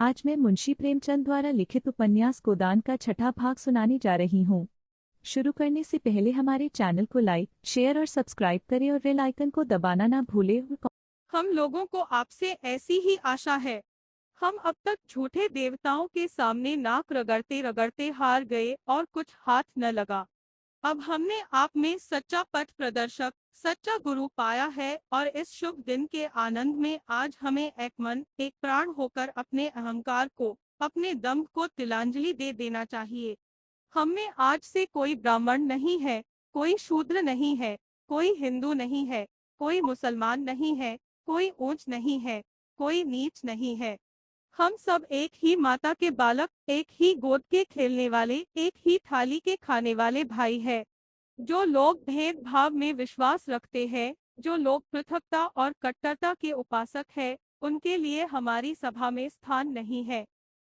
आज मैं मुंशी प्रेमचंद द्वारा लिखित उपन्यास गोदान का छठा भाग सुनाने जा रही हूँ। शुरू करने से पहले हमारे चैनल को लाइक, शेयर और सब्सक्राइब करें और बेल आइकन को दबाना ना भूलें। हम लोगों को आपसे ऐसी ही आशा है। हम अब तक झूठे देवताओं के सामने नाक रगड़ते रगड़ते हार गए और कुछ हाथ न लगा। अब हमने आप में सच्चा पथ प्रदर्शक, सच्चा गुरु पाया है और इस शुभ दिन के आनंद में आज हमें एक मन एक प्राण होकर अपने अहंकार को, अपने दम्भ को तिलांजलि दे देना चाहिए। हम में आज से कोई ब्राह्मण नहीं है, कोई शूद्र नहीं है, कोई हिंदू नहीं है, कोई मुसलमान नहीं है, कोई ऊंच नहीं है, कोई नीच नहीं है। हम सब एक ही माता के बालक, एक ही गोद के खेलने वाले, एक ही थाली के खाने वाले भाई है। जो लोग भेदभाव में विश्वास रखते हैं, जो लोग पृथकता और कट्टरता के उपासक हैं, उनके लिए हमारी सभा में स्थान नहीं है।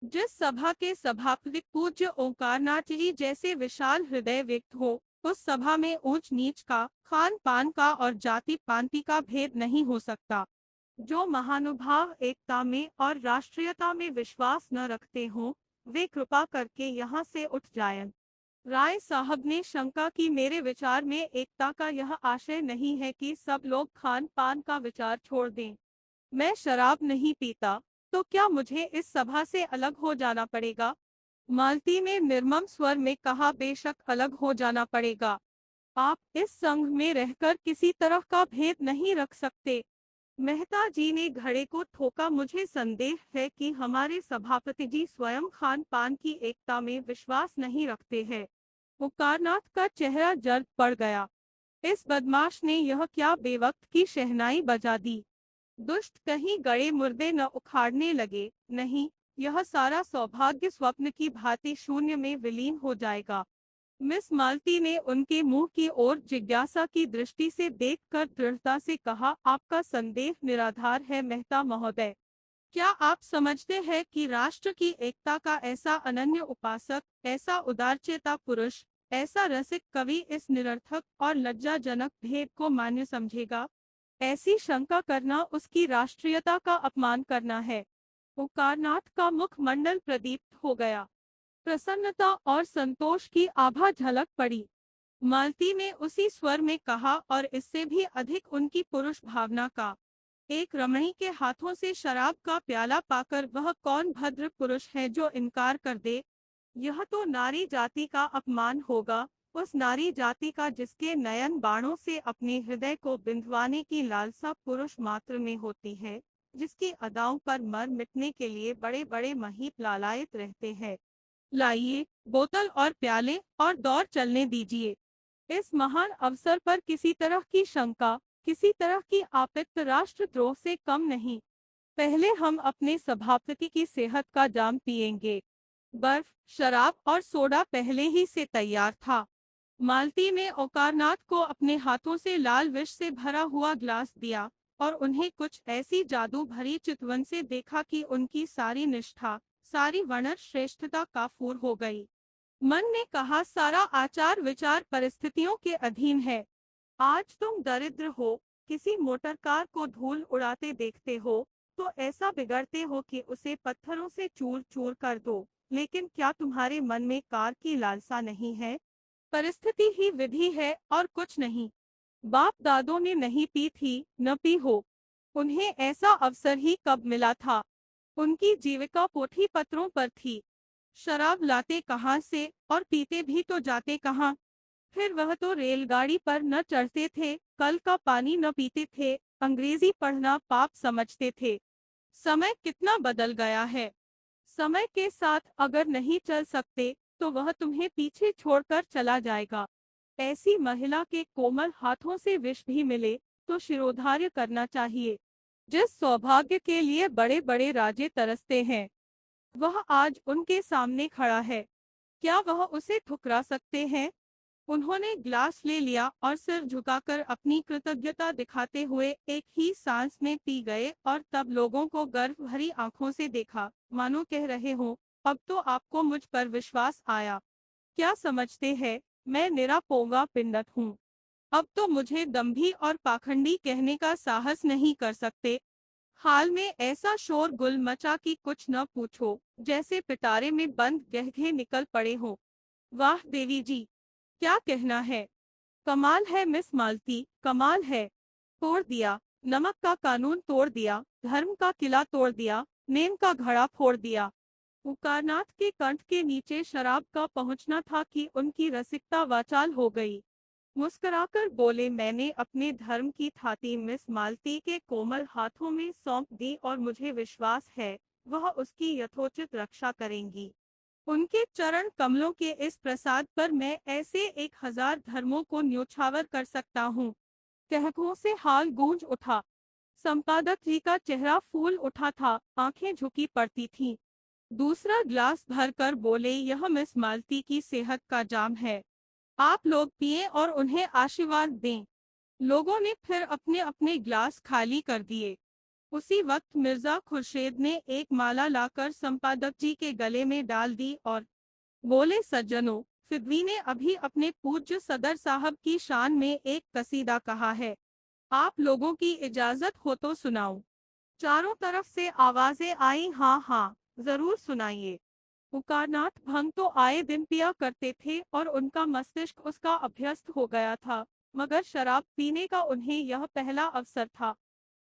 जिस सभा के सभापति पूज्य ओंकारनाथ जी जैसे विशाल हृदय व्यक्त हो, उस सभा में ऊंच नीच का, खान पान का और जाति पांति का भेद नहीं हो सकता। जो महानुभाव एकता में और राष्ट्रीयता में विश्वास न रखते हों, वे कृपा करके यहाँ से उठ जाएं। राय साहब ने शंका की, मेरे विचार में एकता का यह आशय नहीं है कि सब लोग खान पान का विचार छोड़ दें। मैं शराब नहीं पीता, तो क्या मुझे इस सभा से अलग हो जाना पड़ेगा? मालती ने निर्मम स्वर में कहा, बेशक अलग हो जाना पड़ेगा। आप इस संघ में रहकर किसी तरह का भेद नहीं रख सकते। मेहता जी ने घड़े को ठोका, मुझे संदेह है कि हमारे सभापति जी स्वयं खान पान की एकता में विश्वास नहीं रखते हैं। ओंकारनाथ का चेहरा जर्द पड़ गया। इस बदमाश ने यह क्या बेवक्त की शहनाई बजा दी। दुष्ट कहीं गड़े मुर्दे न उखाड़ने लगे। नहीं, यह सारा सौभाग्य स्वप्न की भांति शून्य में विलीन हो जाएगा। मिस मालती ने उनके मुंह की ओर जिज्ञासा की दृष्टि से देखकर दृढ़ता से कहा, आपका संदेह निराधार है मेहता महोदय। क्या आप समझते हैं कि राष्ट्र की एकता का ऐसा अनन्य उपासक, ऐसा उदारचेता पुरुष, ऐसा रसिक कवि इस निरर्थक और लज्जाजनक भेद को मान्य समझेगा? ऐसी शंका करना उसकी राष्ट्रीयता का अपमान करना है। ओंकारनाथ का मुखमंडल प्रदीप्त हो गया। प्रसन्नता और संतोष की आभा झलक पड़ी। मालती ने उसी स्वर में कहा, और इससे भी अधिक उनकी पुरुष भावना का। एक रमणी के हाथों से शराब का प्याला पाकर वह कौन भद्र पुरुष है जो इनकार कर दे? यह तो नारी जाति का अपमान होगा, उस नारी जाति का जिसके नयन बाणों से अपने हृदय को बिंधवाने की लालसा पुरुष मात्र में होती है, जिसकी अदाओं पर मर मिटने के लिए बड़े बड़े महीप लालायित रहते हैं। लाइए बोतल और प्याले और दौर चलने दीजिए। इस महान अवसर पर किसी तरह की शंका, किसी तरह की आपत्ति राष्ट्रद्रोह से कम नहीं। पहले हम अपने सभापति की सेहत का जाम पिएंगे। बर्फ, शराब और सोडा पहले ही से तैयार था। मालती ने ओंकारनाथ को अपने हाथों से लाल विष से भरा हुआ ग्लास दिया और उन्हें कुछ ऐसी जादू भरी चितवन से देखा कि उनकी सारी निष्ठा, सारी वर्ण श्रेष्ठता काफूर हो गई। मन ने कहा, सारा आचार विचार परिस्थितियों के अधीन है। आज तुम दरिद्र हो, किसी मोटर कार को धूल उड़ाते देखते हो तो ऐसा बिगड़ते हो कि उसे पत्थरों से चूर चूर कर दो, लेकिन क्या तुम्हारे मन में कार की लालसा नहीं है? परिस्थिति ही विधि है और कुछ नहीं। बाप दादों ने नहीं पी थी, न पी हो। उन्हें ऐसा अवसर ही कब मिला था? उनकी जीविका पोथी पत्रों पर थी। शराब लाते कहाँ से और पीते भी तो जाते कहाँ? फिर वह तो रेलगाड़ी पर न चढ़ते थे, कल का पानी न पीते थे, अंग्रेजी पढ़ना पाप समझते थे। समय कितना बदल गया है। समय के साथ अगर नहीं चल सकते तो वह तुम्हें पीछे छोड़कर चला जाएगा। ऐसी महिला के कोमल हाथों से विष भी मिले तो शिरोधार्य करना चाहिए। जिस सौभाग्य के लिए बड़े बड़े राजे तरसते हैं, वह आज उनके सामने खड़ा है। क्या वह उसे ठुकरा सकते हैं? उन्होंने ग्लास ले लिया और सिर झुकाकर अपनी कृतज्ञता दिखाते हुए एक ही सांस में पी गए और तब लोगों को गर्व भरी आंखों से देखा, मानो कह रहे हो, अब तो आपको मुझ पर विश्वास आया। क्या समझते हैं, मैं निरा पोंगा पिंडत हूँ। अब तो मुझे दंभी और पाखंडी कहने का साहस नहीं कर सकते। हाल में ऐसा शोरगुल मचा कि कुछ न पूछो, जैसे पिटारे में बंद गहगे निकल पड़े हों। वाह देवी जी, क्या कहना है। कमाल है मिस मालती, कमाल है। तोड़ दिया, नमक का कानून तोड़ दिया, धर्म का किला तोड़ दिया, नेम का घड़ा फोड़ दिया। उकारनाथ के कंठ के नीचे शराब का पहुंचना था कि उनकी रसिकता वाचाल हो गई। मुस्कुराकर बोले, मैंने अपने धर्म की थाती मिस मालती के कोमल हाथों में सौंप दी और मुझे विश्वास है वह उसकी यथोचित रक्षा करेंगी। उनके चरण कमलों के इस प्रसाद पर मैं ऐसे 1000 धर्मों को न्योछावर कर सकता हूँ। कहकों से हाल गूंज उठा। संपादक जी का चेहरा फूल उठा था, आंखें झुकी पड़ती थीं। दूसरा ग्लास भरकर बोले, यह मिस मालती की सेहत का जाम है, आप लोग पिए और उन्हें आशीर्वाद दें। लोगों ने फिर अपने अपने ग्लास खाली कर दिए। उसी वक्त मिर्जा खुर्शीद ने एक माला लाकर संपादक जी के गले में डाल दी और बोले, सज्जनों, सिद्वी ने अभी अपने पूज्य सदर साहब की शान में एक कसीदा कहा है, आप लोगों की इजाजत हो तो सुनाऊं। चारों तरफ से आवाजें आई, हाँ हाँ, जरूर सुनाइए। उकारनाथ भंग तो आए दिन पिया करते थे और उनका मस्तिष्क उसका अभ्यस्त हो गया था, मगर शराब पीने का उन्हें यह पहला अवसर था।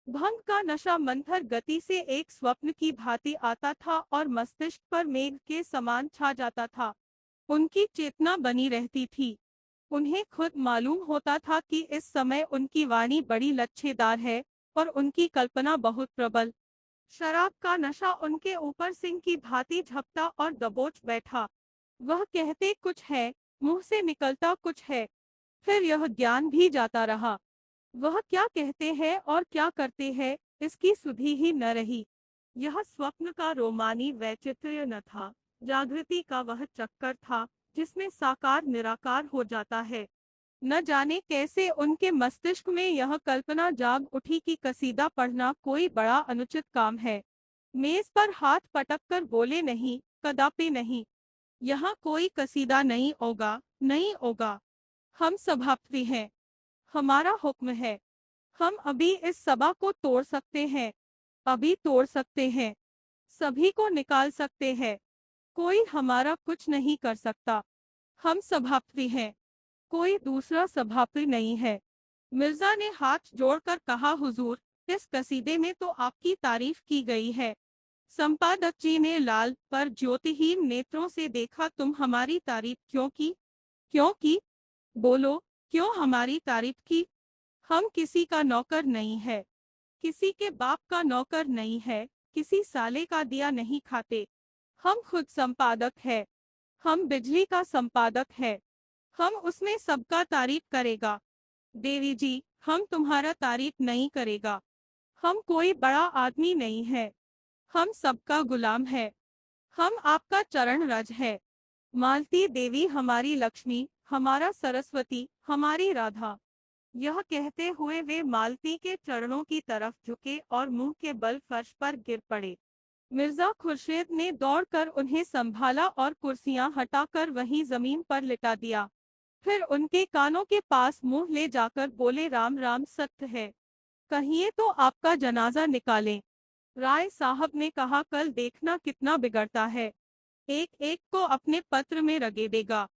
भंग का नशा मंथर गति से एक स्वप्न की भांति आता था और मस्तिष्क पर मेघ के समान छा जाता था। उनकी चेतना बनी रहती थी। उन्हें खुद मालूम होता था कि इस समय उनकी वाणी बड़ी लच्छेदार है और उनकी कल्पना बहुत प्रबल। शराब का नशा उनके ऊपर सिंह की भांति झपटा और दबोच बैठा। वह कहते कुछ है, मुंह से निकलता कुछ है, फिर यह ज्ञान भी जाता रहा। वह क्या कहते हैं और क्या करते हैं, इसकी सुधि ही न रही। यह स्वप्न का रोमानी वैचित्र्य न था, जागृति का वह चक्कर था जिसमें साकार निराकार हो जाता है। न जाने कैसे उनके मस्तिष्क में यह कल्पना जाग उठी कि कसीदा पढ़ना कोई बड़ा अनुचित काम है। मेज पर हाथ पटक कर बोले, नहीं, कदापि नहीं। यहाँ कोई कसीदा नहीं होगा, नहीं होगा। हम सभापति हैं, हमारा हुक्म है। हम अभी इस सभा को तोड़ सकते हैं, अभी तोड़ सकते हैं, सभी को निकाल सकते हैं। कोई हमारा कुछ नहीं कर सकता। हम सभापति हैं, कोई दूसरा सभापति नहीं है। मिर्जा ने हाथ जोड़कर कहा, हुजूर, इस कसीदे में तो आपकी तारीफ की गई है। संपादक जी ने लाल पर ज्योतिहीन नेत्रों से देखा, तुम हमारी तारीफ क्यों की? क्यों की? बोलो, क्यों हमारी तारीफ की? हम किसी का नौकर नहीं है, किसी के बाप का नौकर नहीं है, किसी साले का दिया नहीं खाते। हम खुद संपादक है, हम बिजली का संपादक है, हम उसमें सबका तारीफ करेगा। देवी जी, हम तुम्हारा तारीफ नहीं करेगा। हम कोई बड़ा आदमी नहीं है, हम सबका गुलाम है, हम आपका चरण रज है। मालती देवी हमारी लक्ष्मी, हमारा सरस्वती, हमारी राधा। यह कहते हुए वे मालती के चरणों की तरफ झुके और मुंह के बल फर्श पर गिर पड़े। मिर्जा खुर्शीद ने दौड़कर उन्हें संभाला और कुर्सियां हटाकर वहीं जमीन पर लिटा दिया। फिर उनके कानों के पास मुंह ले जाकर बोले, राम राम, सत्य है, कहिए तो आपका जनाजा निकालें। राय साहब ने कहा, कल देखना कितना बिगड़ता है, एक एक को अपने पत्र में रगे देगा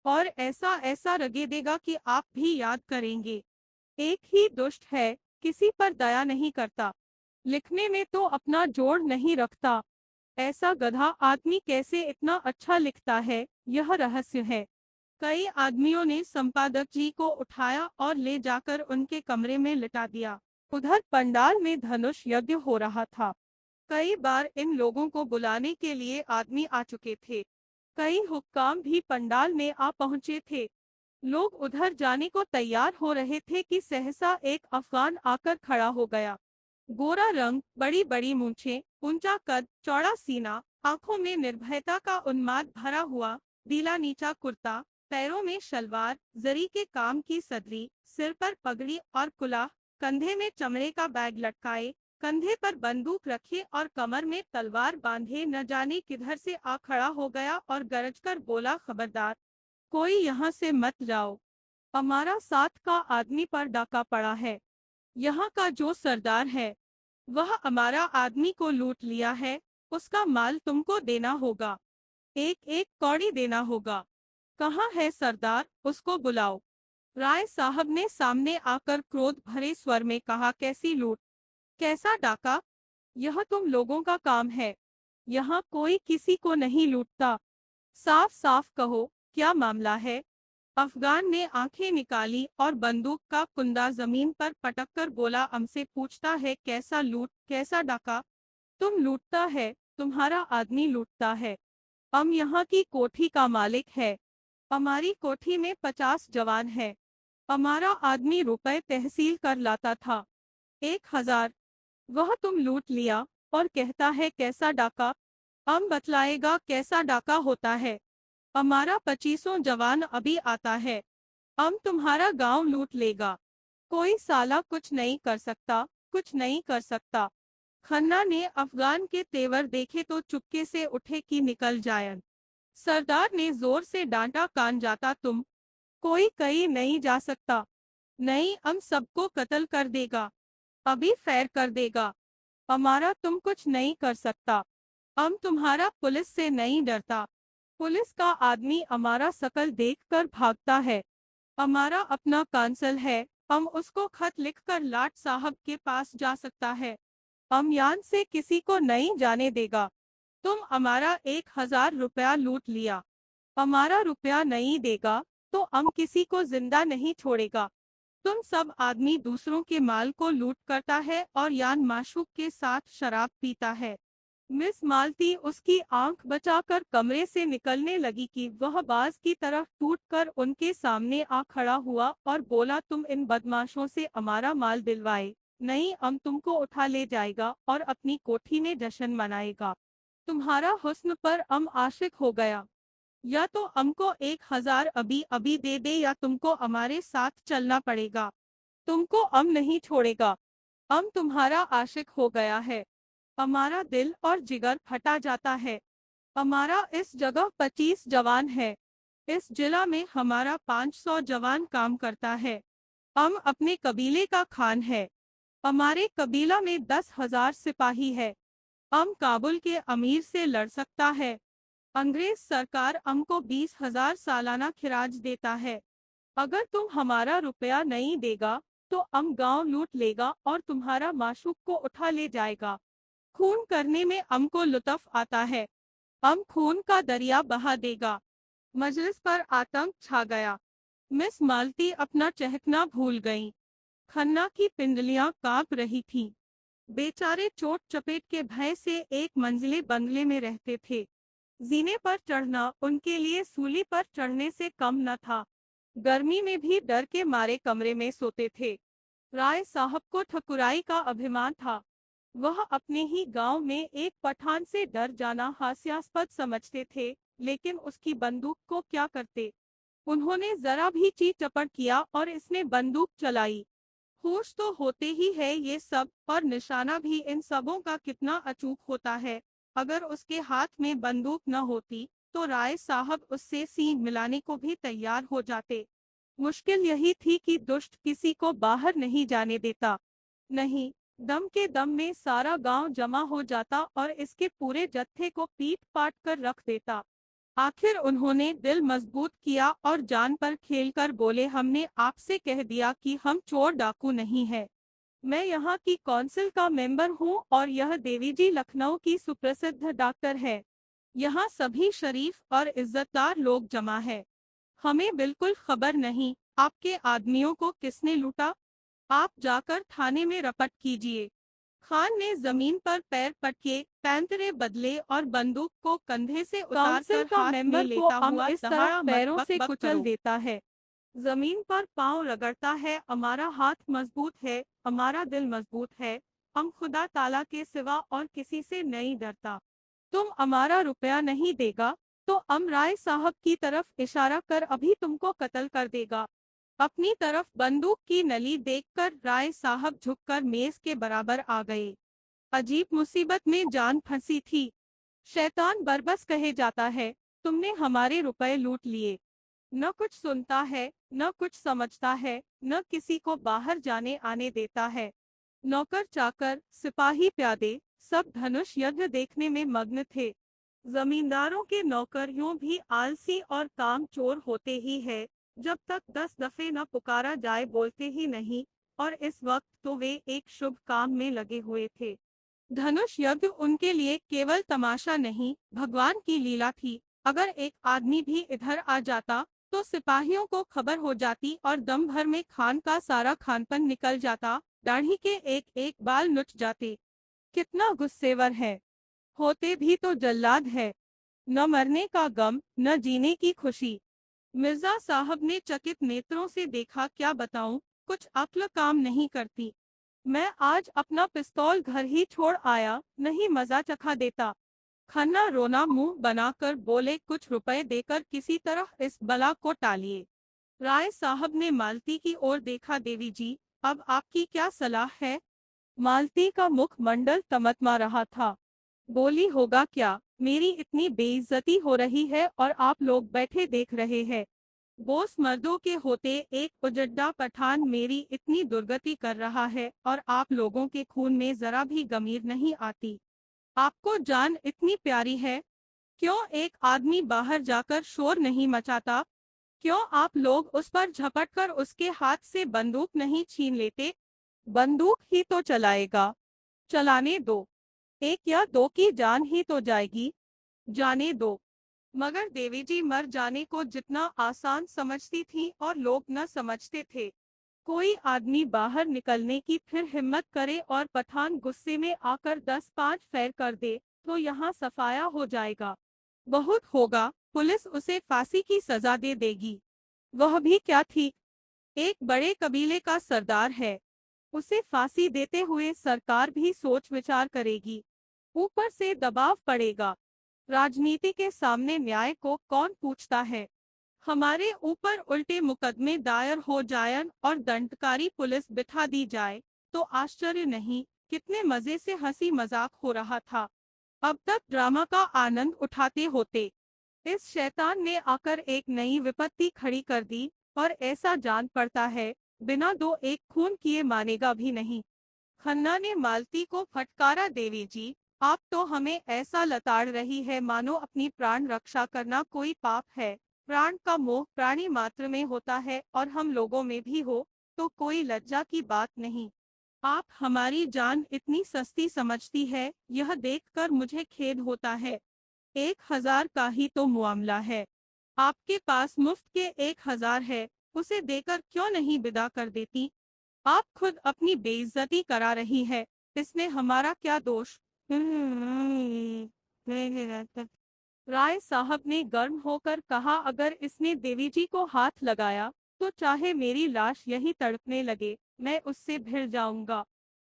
और ऐसा ऐसा रगे देगा कि आप भी याद करेंगे। एक ही दुष्ट है, किसी पर दया नहीं करता, लिखने में तो अपना जोड़ नहीं रखता। ऐसा गधा आदमी कैसे इतना अच्छा लिखता है, यह रहस्य है। कई आदमियों ने संपादक जी को उठाया और ले जाकर उनके कमरे में लिटा दिया। उधर पंडाल में धनुष यज्ञ हो रहा था। कई बार इन लोगों को बुलाने के लिए आदमी आ चुके थे। कई हुक्काम भी पंडाल में आ पहुंचे थे। लोग उधर जाने को तैयार हो रहे थे कि सहसा एक अफगान आकर खड़ा हो गया। गोरा रंग, बड़ी बड़ी मूंछें, ऊंचा कद, चौड़ा सीना, आंखों में निर्भयता का उन्माद भरा हुआ, ढीला नीचा कुर्ता, पैरों में शलवार, जरी के काम की सदरी, सिर पर पगड़ी और कुलाह, कंधे में चमड़े का बैग लटकाए, कंधे पर बंदूक रखे और कमर में तलवार बांधे न जाने किधर से आ खड़ा हो गया और गरजकर बोला, खबरदार, कोई यहाँ से मत जाओ, हमारा साथ का आदमी पर डाका पड़ा है। यहाँ का जो सरदार है वह हमारा आदमी को लूट लिया है, उसका माल तुमको देना होगा, एक एक कौड़ी देना होगा। कहाँ है सरदार, उसको बुलाओ। राय साहब ने सामने आकर क्रोध भरे स्वर में कहा, कैसी लूट, कैसा डाका, यह तुम लोगों का काम है, यहाँ कोई किसी को नहीं लूटता, साफ साफ कहो क्या मामला है। अफगान ने आंखें निकाली और बंदूक का कुंदा जमीन पर पटककर बोला, हमसे पूछता है कैसा लूट, कैसा डाका, तुम लूटता है, तुम्हारा आदमी लूटता है। हम यहाँ की कोठी का मालिक है, हमारी कोठी में 50 जवान है, हमारा आदमी रुपए तहसील कर लाता था, 1000, वह तुम लूट लिया और कहता है कैसा डाका। हम बतलाएगा कैसा डाका होता है, हमारा 25 जवान अभी आता है, हम तुम्हारा गांव लूट लेगा, कोई साला कुछ नहीं कर सकता, कुछ नहीं कर सकता। खन्ना ने अफगान के तेवर देखे तो चुपके से उठे कि निकल जाए। सरदार ने जोर से डांटा, कान जाता तुम, कोई कहीं नहीं जा सकता, नहीं हम सबको कत्ल कर देगा, अभी फैर कर देगा, हमारा तुम कुछ नहीं कर सकता, हम तुम्हारा पुलिस से नहीं डरता, पुलिस का आदमी हमारा शकल देखकर भागता है, हमारा अपना कांसल है, हम उसको खत लिखकर लाट साहब के पास जा सकता है, हम यान से किसी को नहीं जाने देगा। तुम हमारा 1000 रुपया लूट लिया, हमारा रुपया नहीं देगा तो हम किसी को जिंदा नहीं छोड़ेगा। तुम सब आदमी दूसरों के माल को लूट करता है और यान माशूक के साथ शराब पीता है। मिस मालती उसकी आंख बचाकर कमरे से निकलने लगी कि वह बाज की तरफ टूटकर उनके सामने आ खड़ा हुआ और बोला, तुम इन बदमाशों से हमारा माल दिलवाए, नहीं हम तुमको उठा ले जाएगा और अपनी कोठी में जश्न मनाएगा। तुम्हारा हुस्न पर हम आशिक हो गया, या तो हमको 1000 अभी अभी दे दे या तुमको हमारे साथ चलना पड़ेगा, तुमको हम नहीं छोड़ेगा, हम तुम्हारा आशिक हो गया है, हमारा दिल और जिगर फटा जाता है, हमारा इस जगह 25 जवान है, इस जिला में हमारा 500 जवान काम करता है, हम अपने कबीले का खान है, हमारे कबीला में 10,000 सिपाही है, हम काबुल के अमीर से लड़ सकता है, अंग्रेज सरकार हमको 20,000 सालाना खिराज देता है, अगर तुम हमारा रुपया नहीं देगा तो हम गांव लूट लेगा और तुम्हारा माशूक को उठा ले जाएगा। खून करने में हमको लुत्फ आता है, हम खून का दरिया बहा देगा। मजलिस पर आतंक छा गया। मिस मालती अपना चहकना भूल गईं। खन्ना की पिंडलियां कांप रही थीं। बेचारे चोट चपेट के भय से एक मंजिले बंगले में रहते थे। जीने पर चढ़ना उनके लिए सूली पर चढ़ने से कम न था। गर्मी में भी डर के मारे कमरे में सोते थे। राय साहब को ठकुराई का अभिमान था। वह अपने ही गांव में एक पठान से डर जाना हास्यास्पद समझते थे, लेकिन उसकी बंदूक को क्या करते। उन्होंने जरा भी ची चपड़ किया और इसने बंदूक चलाई। होश तो होते ही है ये सब, और निशाना भी इन सबों का कितना अचूक होता है। अगर उसके हाथ में बंदूक न होती तो राय साहब उससे सींग मिलाने को भी तैयार हो जाते। मुश्किल यही थी कि दुष्ट किसी को बाहर नहीं जाने देता। नहीं, दम के दम में सारा गांव जमा हो जाता और इसके पूरे जत्थे को पीट पाट कर रख देता। आखिर उन्होंने दिल मजबूत किया और जान पर खेलकर बोले, हमने आपसे कह दिया कि हम चोर डाकू नहीं है। मैं यहाँ की कौंसिल का मेंबर हूँ और यह देवी जी लखनऊ की सुप्रसिद्ध डॉक्टर है। यहाँ सभी शरीफ और इज्जतदार लोग जमा है। हमें बिल्कुल खबर नहीं आपके आदमियों को किसने लूटा। आप जाकर थाने में रपट कीजिए। खान ने जमीन पर पैर पटके, पैंतरे बदले और बंदूक को कंधे से उतारकर हाथ में लेता हुआ इस तरह पैरों से कुचल देता है, जमीन पर पांव रगड़ता है। हमारा हाथ मजबूत है, हमारा दिल मजबूत है, हम खुदा ताला के सिवा और किसी से नहीं डरता। तुम हमारा रुपया नहीं देगा तो हम राय साहब की तरफ इशारा कर अभी तुमको कत्ल कर देगा। अपनी तरफ बंदूक की नली देखकर राय साहब झुककर मेज के बराबर आ गए। अजीब मुसीबत में जान फंसी थी। शैतान बरबस कहे जाता है, तुमने हमारे रुपए लूट लिए। न कुछ सुनता है, न कुछ समझता है, न किसी को बाहर जाने आने देता है। नौकर चाकर, सिपाही प्यादे सब धनुष यज्ञ देखने में मग्न थे। जमींदारों के नौकर यूं भी आलसी और कामचोर होते ही है, जब तक 10 दफे न पुकारा जाए बोलते ही नहीं, और इस वक्त तो वे एक शुभ काम में लगे हुए थे। धनुष यज्ञ उनके लिए केवल तमाशा नहीं, भगवान की लीला थी। अगर एक आदमी भी इधर आ जाता तो सिपाहियों को खबर हो जाती और दम भर में खान का सारा खानपन निकल जाता, दाढ़ी के एक एक बाल नुच जाते। कितना गुस्सेवर है, होते भी तो जल्लाद है। न मरने का गम, न जीने की खुशी। मिर्जा साहब ने चकित नेत्रों से देखा। क्या बताऊं, कुछ अक्ल काम नहीं करती। मैं आज अपना पिस्तौल घर ही छोड़ आया, नहीं मजा चखा देता। खन्ना रोना मुंह बनाकर बोले, कुछ रुपए देकर किसी तरह इस बला को टालिए। राय साहब ने मालती की ओर देखा। देवी जी, अब आपकी क्या सलाह है? मालती का मुख मंडल तमतमा रहा था। बोली, होगा क्या, मेरी इतनी बेइज्जती हो रही है और आप लोग बैठे देख रहे हैं। बोस मर्दों के होते एक उजड्डा पठान मेरी इतनी दुर्गति कर रहा है और आप लोगों के खून में जरा भी गमीर नहीं आती। आपको जान इतनी प्यारी है, क्यों एक आदमी बाहर जाकर शोर नहीं मचाता? क्यों आप लोग उस पर झपटकर उसके हाथ से बंदूक नहीं छीन लेते? बंदूक ही तो चलाएगा, चलाने दो। एक या दो की जान ही तो जाएगी, जाने दो। मगर देवी जी मर जाने को जितना आसान समझती थी और लोग न समझते थे। कोई आदमी बाहर निकलने की फिर हिम्मत करे और पठान गुस्से में आकर 10-5 फेर कर दे तो यहाँ सफाया हो जाएगा। बहुत होगा, पुलिस उसे फांसी की सजा दे देगी। वह भी क्या ठीक, एक बड़े कबीले का सरदार है। उसे फांसी देते हुए सरकार भी सोच विचार करेगी। ऊपर से दबाव पड़ेगा। राजनीति के सामने न्याय को कौन पूछता है? हमारे ऊपर उल्टे मुकदमे दायर हो जाएं और दंडकारी पुलिस बिठा दी जाए तो आश्चर्य नहीं। कितने मजे से हंसी मजाक हो रहा था। अब तक ड्रामा का आनंद उठाते होते। इस शैतान ने आकर एक नई विपत्ति खड़ी कर दी, और ऐसा जान पड़ता है बिना दो एक खून किए मानेगा भी नहीं। खन्ना ने मालती को फटकारा, देवी जी, आप तो हमें ऐसा लताड़ रही है मानो अपनी प्राण रक्षा करना कोई पाप है। प्राण का मोह प्राणी मात्र में होता है और हम लोगों में भी हो तो कोई लज्जा की बात नहीं। आप हमारी जान इतनी सस्ती समझती है, यह देखकर मुझे खेद होता है। 1000 का ही तो मुआमला है। आपके पास मुफ्त के 1000 है, उसे देकर क्यों नहीं विदा कर देती? आप खुद अपनी बेइज्जती करा रही है, इसमें हमारा क्या दोष? राय साहब ने गर्म होकर कहा, अगर इसने देवी जी को हाथ लगाया तो चाहे मेरी लाश यही तड़पने लगे, मैं उससे भिड़ जाऊंगा।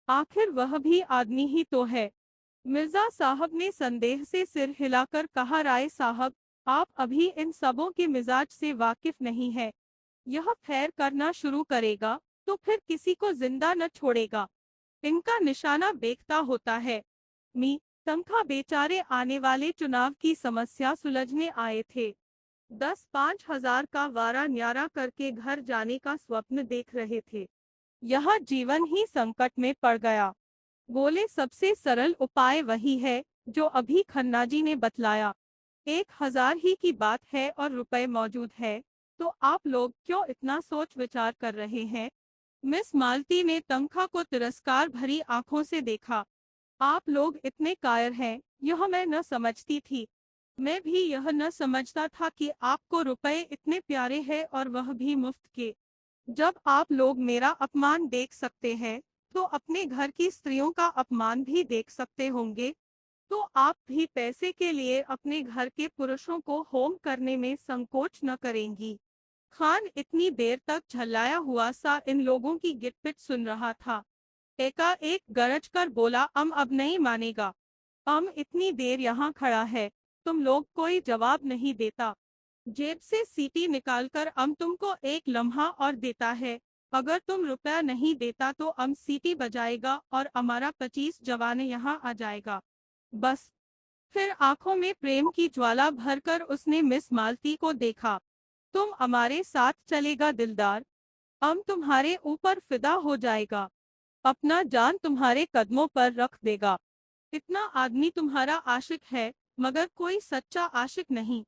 आखिर वह भी आदमी ही तो है। मिर्जा साहब ने संदेह से सिर हिलाकर कहा, राय साहब, आप अभी इन सबों के मिजाज से वाकिफ नहीं है। यह खैर करना शुरू करेगा तो फिर किसी को जिंदा न छोड़ेगा। इनका निशाना बेखता होता है। तंखा बेचारे आने वाले चुनाव की समस्या सुलझने आए थे। 10-5 हजार का वारा न्यारा करके घर जाने का स्वप्न देख रहे थे। यह जीवन ही संकट में पड़ गया। बोले, सबसे सरल उपाय वही है जो अभी खन्ना जी ने बतलाया। 1000 ही की बात है और रुपए मौजूद है, तो आप लोग क्यों इतना सोच विचार कर रहे हैं? मिस मालती ने तंखा को तिरस्कार भरी आंखों से देखा। आप लोग इतने कायर हैं, यह मैं न समझती थी। मैं भी यह न समझता था कि आपको रुपए इतने प्यारे हैं और वह भी मुफ्त के। जब आप लोग मेरा अपमान देख सकते हैं तो अपने घर की स्त्रियों का अपमान भी देख सकते होंगे। तो आप भी पैसे के लिए अपने घर के पुरुषों को होम करने में संकोच न करेंगी। खान इतनी देर तक झल्लाया हुआ सा इन लोगों की गिटपिट सुन रहा था। एकाएक गरज कर बोला, अब नहीं मानेगा। इतनी देर यहाँ खड़ा है, तुम लोग कोई जवाब नहीं देता। जेब से सीटी निकालकर तुमको एक लम्हा और देता है। अगर तुम रुपया नहीं देता तो सीटी बजाएगा और हमारा 25 जवान यहाँ आ जाएगा। बस। फिर आंखों में प्रेम की ज्वाला भरकर उसने मिस मालती को देखा। तुम हमारे साथ चलेगा दिलदार, तुम्हारे ऊपर फिदा हो जाएगा। अपना जान तुम्हारे कदमों पर रख देगा। इतना आदमी तुम्हारा आशिक है, मगर कोई सच्चा आशिक नहीं।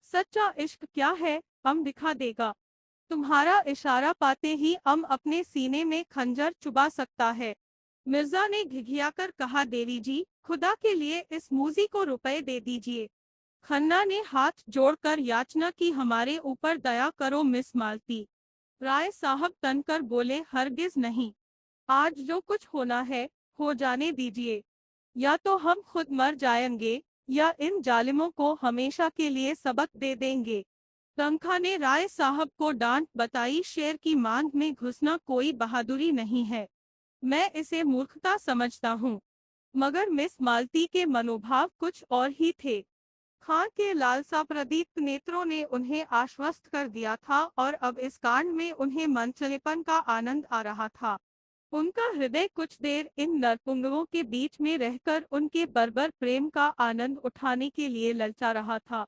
सच्चा इश्क क्या है, हम दिखा देगा। तुम्हारा इशारा पाते ही हम अपने सीने में खंजर चुबा सकता है। मिर्जा ने घिघियाकर कहा, देवी जी, खुदा के लिए इस मूजी को रुपए दे दीजिए। खन्ना ने हाथ जोड़कर याचना की, हमारे ऊपर दया करो मिस मालती। राय साहब तनकर बोले, हरगिज नहीं। आज जो कुछ होना है, हो जाने दीजिए। या तो हम खुद मर जाएंगे, या इन जालिमों को हमेशा के लिए सबक दे देंगे। तनखा ने राय साहब को डांट बताई, शेर की मांग में घुसना कोई बहादुरी नहीं है। मैं इसे मूर्खता समझता हूँ। मगर मिस मालती के मनोभाव कुछ और ही थे। खां के लालसा प्रदीप्त नेत्रों ने उन्हें आश्वस्त कर दिया था और अब इस कांड में उन्हें मनचलेपन का आनंद आ रहा था। उनका हृदय कुछ देर इन नरपुंगवों के बीच में रहकर उनके बर्बर प्रेम का आनंद उठाने के लिए ललचा रहा था।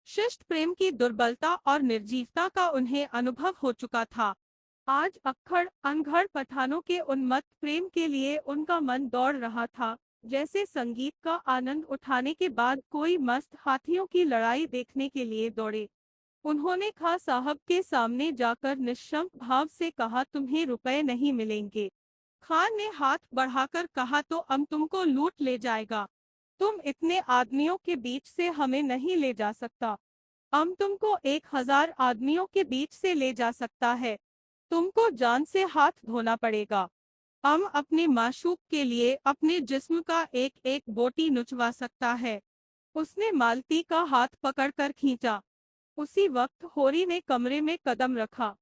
शिष्ट प्रेम की दुर्बलता और निर्जीवता का उन्हें अनुभव हो चुका था। आज अक्खड़ अनघड़ पठानों के उन्मत्त प्रेम के लिए उनका मन दौड़ रहा था, जैसे संगीत का आनंद उठाने के बाद कोई मस्त हाथियों की लड़ाई देखने के लिए दौड़े। उन्होंने खां साहब के सामने जाकर निश्शंक भाव से कहा, तुम्हें रुपए नहीं मिलेंगे। खान ने हाथ बढ़ाकर कहा, तो हम तुमको लूट ले जाएगा। तुम इतने आदमियों के बीच से हमें नहीं ले जा सकता। हम तुमको 1000 आदमियों के बीच से ले जा सकता है। तुमको जान से हाथ धोना पड़ेगा। हम अपने माशूक के लिए अपने जिस्म का एक एक बोटी नुचवा सकता है। उसने मालती का हाथ पकड़कर खींचा। उसी वक्त होरी ने कमरे में कदम रखा।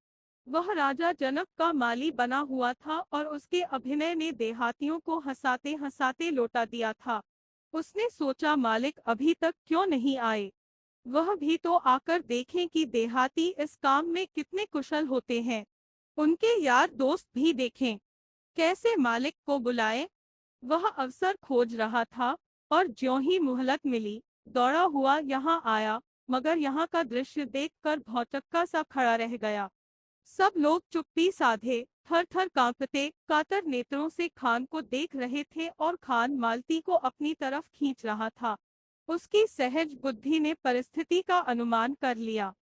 वह राजा जनक का माली बना हुआ था और उसके अभिनय ने देहातियों को हंसाते हंसाते लौटा दिया था। उसने सोचा, मालिक अभी तक क्यों नहीं आए? वह भी तो आकर देखें कि देहाती इस काम में कितने कुशल होते हैं। उनके यार दोस्त भी देखें। कैसे मालिक को बुलाए? वह अवसर खोज रहा था और ज्यों ही मोहलत मिली, दौड़ा हुआ यहाँ आया, मगर यहाँ का दृश्य देखकर भौचक्का सा खड़ा रह गया। सब लोग चुप्पी साधे, थर थर कांपते, कातर नेत्रों से खान को देख रहे थे और खान मालती को अपनी तरफ खींच रहा था। उसकी सहज बुद्धि ने परिस्थिति का अनुमान कर लिया।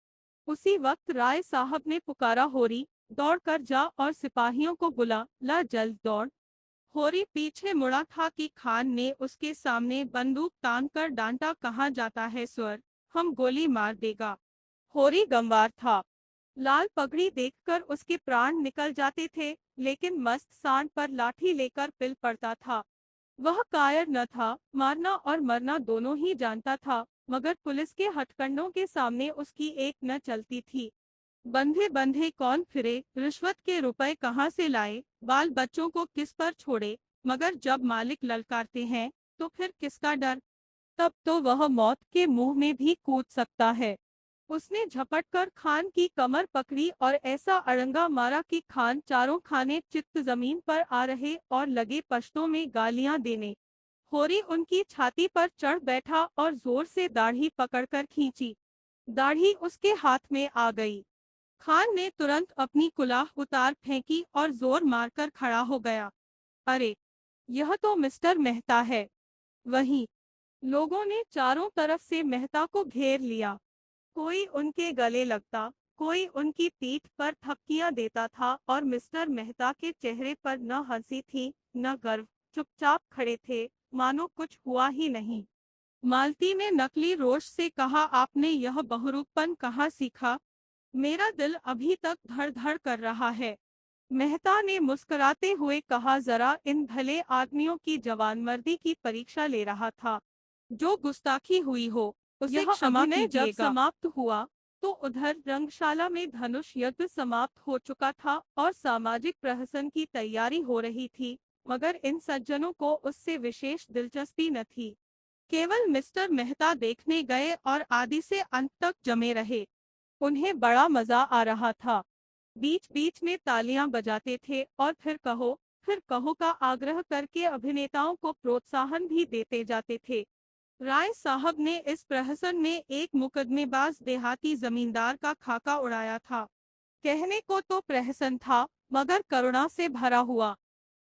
उसी वक्त राय साहब ने पुकारा, होरी, दौड़ कर जा और सिपाहियों को बुला ला, जल्द दौड़। होरी पीछे मुड़ा था कि खान ने उसके सामने बंदूक तान कर डांटा, कहाँ जाता है स्वर, हम गोली मार देगा। होरी गंवार था। लाल पगड़ी देखकर उसके प्राण निकल जाते थे, लेकिन मस्त सांड पर लाठी लेकर पिल पड़ता था। वह कायर न था, मारना और मरना दोनों ही जानता था, मगर पुलिस के हथकंडों के सामने उसकी एक न चलती थी। बंधे बंधे कौन फिरे, रिश्वत के रुपए कहाँ से लाए, बाल बच्चों को किस पर छोड़े, मगर जब मालिक ललकारते हैं, तो फिर किसका डर? तब तो वह मौत के मुंह में भी कूद सकता है। उसने झपट कर खान की कमर पकड़ी और ऐसा अड़ंगा मारा कि खान चारों खाने चित्त जमीन पर आ रहे और लगे पश्तों में गालियां देने। होरी उनकी छाती पर चढ़ बैठा और जोर से दाढ़ी पकड़कर खींची। दाढ़ी उसके हाथ में आ गई। खान ने तुरंत अपनी कुलाह उतार फेंकी और जोर मारकर खड़ा हो गया। अरे, यह तो मिस्टर मेहता है। वही। लोगों ने चारों तरफ से मेहता को घेर लिया। कोई उनके गले लगता, कोई उनकी पीठ पर थपकियां देता था और मिस्टर मेहता के चेहरे पर न हंसी थी न गर्व, चुपचाप खड़े थे, मानो कुछ हुआ ही नहीं। मालती ने नकली रोष से कहा, आपने यह बहुरूपपन कहाँ सीखा? मेरा दिल अभी तक धड़ धड़ कर रहा है। मेहता ने मुस्कुराते हुए कहा, जरा इन भले आदमियों की जवानमर्दी की परीक्षा ले रहा था। जो गुस्ताखी हुई हो, उसे क्षमा कीजिएगा। जब समाप्त हुआ तो उधर रंगशाला में धनुष युद्ध समाप्त हो चुका था और सामाजिक प्रहसन की तैयारी हो रही थी, मगर इन सज्जनों को उससे विशेष दिलचस्पी न थी। केवल मिस्टर मेहता देखने गए और आदि से अंत तक जमे रहे। उन्हें बड़ा मजा आ रहा था। बीच बीच में तालियां बजाते थे और फिर कहो का आग्रह करके अभिनेताओं को प्रोत्साहन भी देते जाते थे। राय साहब ने इस प्रहसन में एक मुकदमेबाज देहाती जमींदार का खाका उड़ाया था। कहने को तो प्रहसन था, मगर करुणा से भरा हुआ।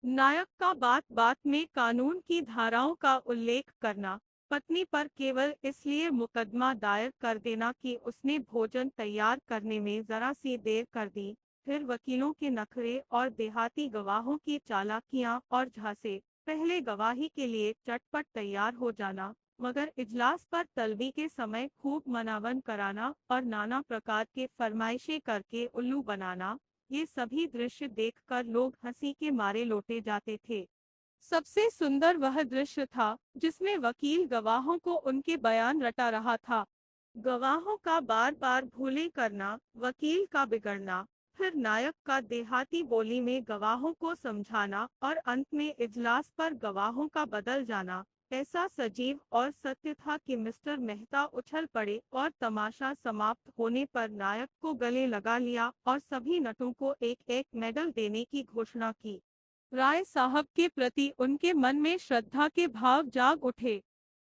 नायक का बात बात में कानून की धाराओं का उल्लेख करना, पत्नी पर केवल इसलिए मुकदमा दायर कर देना कि उसने भोजन तैयार करने में जरा सी देर कर दी, फिर वकीलों के नखरे और देहाती गवाहों की चालाकियां और झांसे, पहले गवाही के लिए चटपट तैयार हो जाना, मगर इजलास पर तलबी के समय खूब मनावन कराना और नाना प्रकार के फरमाइशें करके उल्लू बनाना, ये सभी दृश्य देखकर लोग हंसी के मारे लौटे जाते थे। सबसे सुंदर वह दृश्य था जिसमें वकील गवाहों को उनके बयान रटा रहा था। गवाहों का बार बार भूले करना, वकील का बिगड़ना, फिर नायक का देहाती बोली में गवाहों को समझाना और अंत में इजलास पर गवाहों का बदल जाना ऐसा सजीव और सत्य था कि मिस्टर मेहता उछल पड़े और तमाशा समाप्त होने पर नायक को गले लगा लिया और सभी नटों को एक एक मेडल देने की घोषणा की। राय साहब के प्रति उनके मन में श्रद्धा के भाव जाग उठे।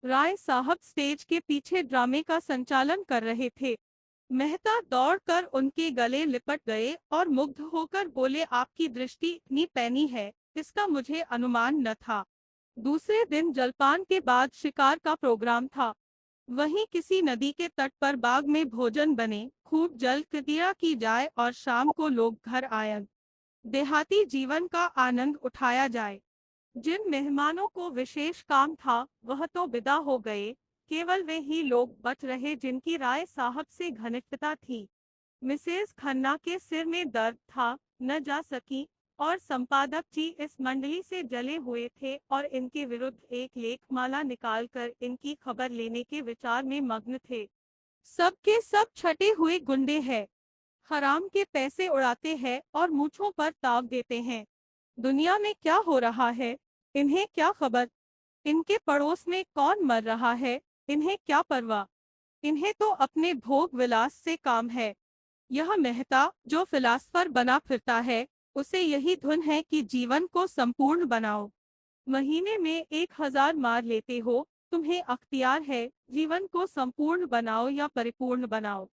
राय साहब स्टेज के पीछे ड्रामे का संचालन कर रहे थे। मेहता दौड़कर उनके गले लिपट गए और मुग्ध होकर बोले, आपकी दृष्टि इतनी पैनी है, इसका मुझे अनुमान न था। दूसरे दिन जलपान के बाद शिकार का प्रोग्राम था। वहीं किसी नदी के तट पर बाग में भोजन बने, खूब जल क्रीड़ा की जाए और शाम को लोग घर आए, देहाती जीवन का आनंद उठाया जाए। जिन मेहमानों को विशेष काम था वह तो विदा हो गए, केवल वे ही लोग बच रहे जिनकी राय साहब से घनिष्ठता थी। मिसेस खन्ना के सिर में दर्द था, न जा सकी, और संपादक जी इस मंडली से जले हुए थे और इनके विरुद्ध एक लेखमाला निकालकर इनकी खबर लेने के विचार में मग्न थे। सब के सब छटे हुए गुंडे हैं, हराम के पैसे उड़ाते हैं और मूंछों पर ताव देते हैं। दुनिया में क्या हो रहा है, इन्हें क्या खबर। इनके पड़ोस में कौन मर रहा है, इन्हें क्या परवाह। इन्हें तो अपने भोग विलास से काम है। यह मेहता जो फिलासफर बना फिरता है, उसे यही धुन है कि जीवन को संपूर्ण बनाओ। महीने में 1000 मार लेते हो, तुम्हें अख्तियार है, जीवन को संपूर्ण बनाओ या परिपूर्ण बनाओ।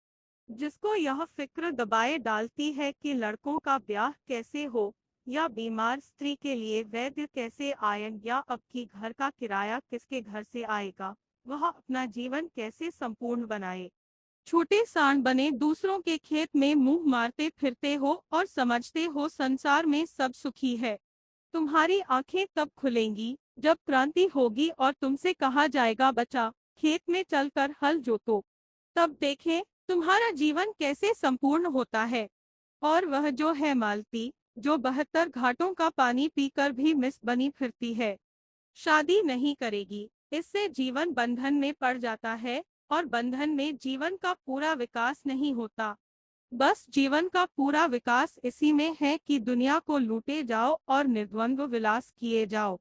जिसको यह फिक्र दबाए डालती है कि लड़कों का ब्याह कैसे हो, या बीमार स्त्री के लिए वैद्य कैसे आए, या अब की घर का किराया किसके घर से आएगा, वह अपना जीवन कैसे संपूर्ण बनाए। छोटे सांड बने दूसरों के खेत में मुंह मारते फिरते हो और समझते हो संसार में सब सुखी है। तुम्हारी आंखें तब खुलेंगी जब क्रांति होगी और तुमसे कहा जाएगा, बचा, खेत में चलकर हल जोतो। तब देखें तुम्हारा जीवन कैसे संपूर्ण होता है। और वह जो है मालती, जो 72 घाटों का पानी पीकर भी मिस बनी फिरती है, शादी नहीं करेगी, इससे जीवन बंधन में पड़ जाता है, और बंधन में जीवन का पूरा विकास नहीं होता। बस जीवन का पूरा विकास इसी में है कि दुनिया को लूटे जाओ और निर्द्वंद्व विलास किए जाओ।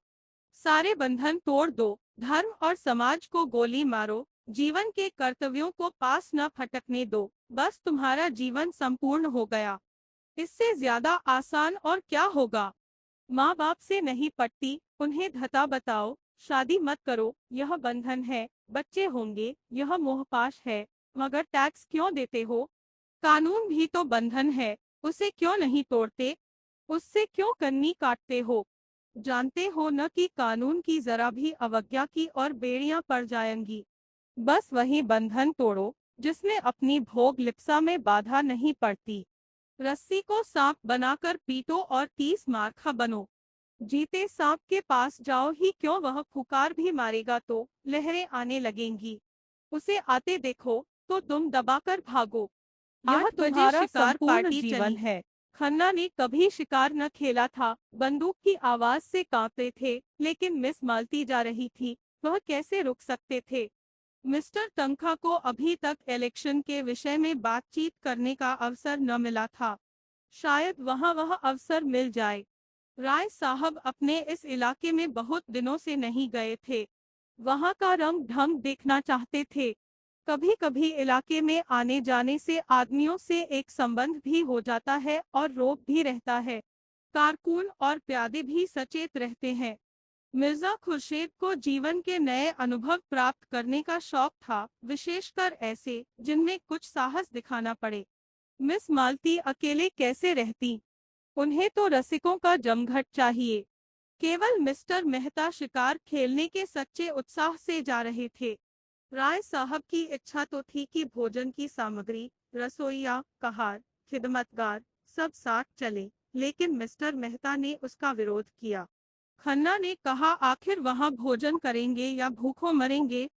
सारे बंधन तोड़ दो, धर्म और समाज को गोली मारो, जीवन के कर्तव्यों को पास न फटकने दो, बस तुम्हारा जीवन संपूर्ण हो गया। इससे ज्यादा आसान और क्या होगा। माँ बाप से नहीं पटती, उन्हें धता बताओ, शादी मत करो, यह बंधन है, बच्चे होंगे, यह मोहपाश है, मगर टैक्स क्यों देते हो। कानून भी तो बंधन है, उसे क्यों नहीं तोड़ते, उससे क्यों कन्नी काटते हो। जानते हो न कि कानून की जरा भी अवज्ञा की और बेड़ियां पड़ जाएंगी। बस वही बंधन तोड़ो जिसमें अपनी भोग लिप्सा में बाधा नहीं पड़ती। रस्सी को सांप बनाकर पीटो और 30 मार्खा बनो। जीते सांप के पास जाओ ही क्यों, वह फुकार भी मारेगा तो लहरें आने लगेंगी। उसे आते देखो तो तुम दबाकर भागो। यह 8 बजे तुम्हारा शिकार संपूर्ण पार्टी जीवन चली। है। खन्ना ने कभी शिकार न खेला था, बंदूक की आवाज से कांपते थे, लेकिन मिस मालती जा रही थी, वह कैसे रुक सकते थे। मिस्टर तंखा को अभी तक इलेक्शन के विषय में बातचीत करने का अवसर न मिला था। शायद वहां वह अवसर मिल जाए। राय साहब अपने इस इलाके में बहुत दिनों से नहीं गए थे। वहां का रंग ढंग देखना चाहते थे। कभी कभी इलाके में आने जाने से आदमियों से एक संबंध भी हो जाता है और रोब भी रहता है। कारकुन और प्यादे भी सचेत रहते हैं। मिर्जा खुर्शीद को जीवन के नए अनुभव प्राप्त करने का शौक था, विशेषकर ऐसे जिनमें कुछ साहस दिखाना पड़े। मिस मालती अकेले कैसे रहती, उन्हें तो रसिकों का जमघट चाहिए। केवल मिस्टर मेहता शिकार खेलने के सच्चे उत्साह से जा रहे थे। राय साहब की इच्छा तो थी कि भोजन की सामग्री, रसोइया, कहार, खिदमतगार सब साथ चले, लेकिन मिस्टर मेहता ने उसका विरोध किया। खन्ना ने कहा, आखिर वहां भोजन करेंगे या भूखों मरेंगे?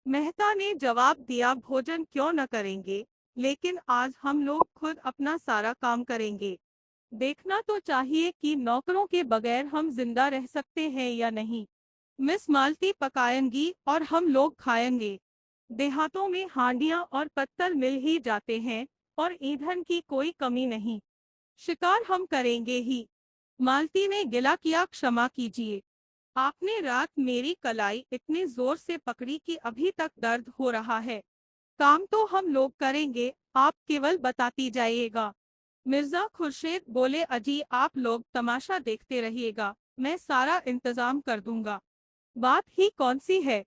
मेहता ने जवाब दिया, भोजन क्यों न करेंगे, लेकिन आज हम लोग खुद अपना सारा काम करेंगे। देखना तो चाहिए कि नौकरों के बगैर हम जिंदा रह सकते हैं या नहीं। मिस मालती पकाएंगी और हम लोग खाएंगे। देहातों में हांडियां और पत्तल मिल ही जाते हैं और ईंधन की कोई कमी नहीं। शिकार हम करेंगे ही। मालती ने गिला किया, क्षमा कीजिए, आपने रात मेरी कलाई इतनी जोर से पकड़ी कि अभी तक दर्द हो रहा है। काम तो हम लोग करेंगे, आप केवल बताती जाइएगा। मिर्जा खुर्शीद बोले, अजी आप लोग तमाशा देखते रहिएगा, मैं सारा इंतजाम कर दूंगा। बात ही कौन सी है,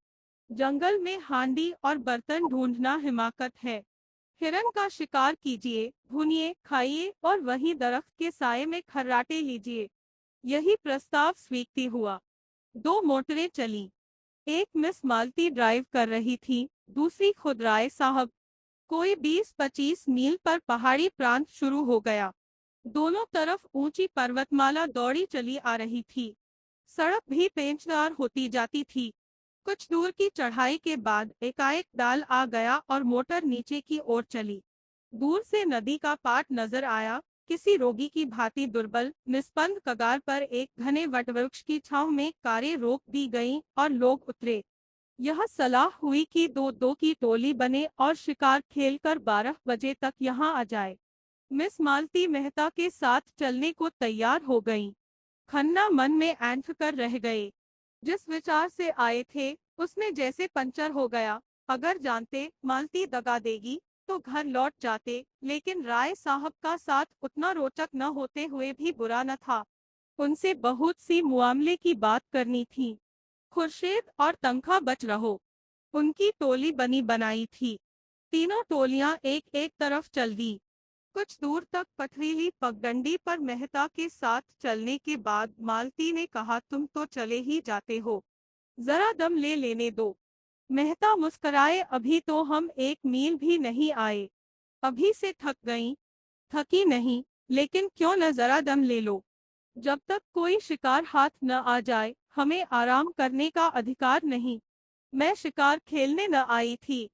जंगल में हांडी और बर्तन ढूंढना हिमाकत है। हिरन का शिकार कीजिए, भुनिए, खाइए और वहीं दरख्त के साये में खर्राटे लीजिए। यही प्रस्ताव स्वीकृति हुआ। 2 मोटरें चली। एक मिस मालती ड्राइव कर रही थी, दूसरी खुद राय साहब। कोई 20-25 मील पर पहाड़ी प्रांत शुरू हो गया। दोनों तरफ ऊंची पर्वतमाला दौड़ी चली आ रही थी। सड़क भी पेचदार होती जाती थी। कुछ दूर की चढ़ाई के बाद एकाएक डाल आ गया और मोटर नीचे की ओर चली। दूर से नदी का पाट नजर आया। किसी रोगी की भांति दुर्बल निस्पंद कगार पर एक घने वटवृक्ष की छांव में कारें रोक दी गईं और लोग उतरे। यह सलाह हुई कि 2-2 की टोली बने और शिकार खेलकर 12 बजे तक यहाँ आ जाए। मिस मालती मेहता के साथ चलने को तैयार हो गईं। खन्ना मन में ऐंठ कर रह गए। जिस विचार से आए थे उसमें जैसे पंचर हो गया। अगर जानते मालती दगा देगी तो घर लौट जाते, लेकिन राय साहब का साथ उतना रोचक न होते हुए भी बुरा न था। उनसे बहुत सी मुआमले की बात करनी थी। खुर्शीद और तंखा बच रहो। उनकी टोली बनी बनाई थी। तीनों टोलियां एक एक तरफ चल दी। कुछ दूर तक पथरीली पगडंडी पर मेहता के साथ चलने के बाद मालती ने कहा, तुम तो चले ही जाते हो, जरा दम ले लेने दो। मेहता मुस्कराए, अभी तो हम 1 मील भी नहीं आए, अभी से थक गईं। थकी नहीं, लेकिन क्यों न जरा दम ले लो। जब तक कोई शिकार हाथ न आ जाए हमें आराम करने का अधिकार नहीं। मैं शिकार खेलने न आई थी।